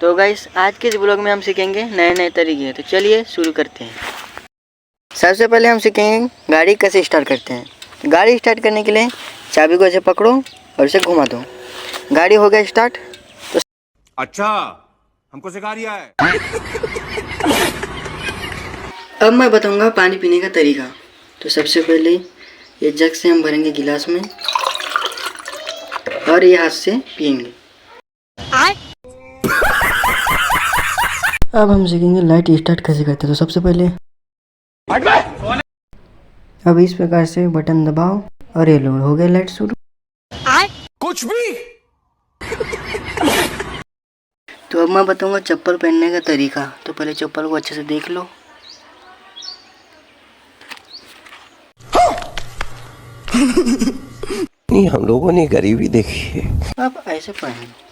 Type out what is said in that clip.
तो गाइस आज के इस ब्लॉग में हम सीखेंगे नए नए तरीके। तो चलिए शुरू करते हैं। सबसे पहले हम सीखेंगे गाड़ी कैसे स्टार्ट करते हैं। गाड़ी स्टार्ट करने के लिए चाबी को ऐसे पकड़ो और इसे घुमा दो। गाड़ी हो गया स्टार्ट। तो अच्छा हमको सिखा रिया है। अब मैं बताऊंगा पानी पीने का तरीका। तो सबसे पहले ये जग से हम भरेंगे गिलास में और ये हाथ से पिएंगे। अब हम सीखेंगे लाइट स्टार्ट कैसे करते हैं। तो सबसे पहले अब इस प्रकार से बटन दबाओ और ये लोड हो गया लाइट शुरू। कुछ भी। तो अब मैं बताऊंगा चप्पल पहनने का तरीका। तो पहले चप्पल को अच्छे से देख लो। नहीं, हम लोगों ने गरीबी देखी है। अब ऐसे पहनो।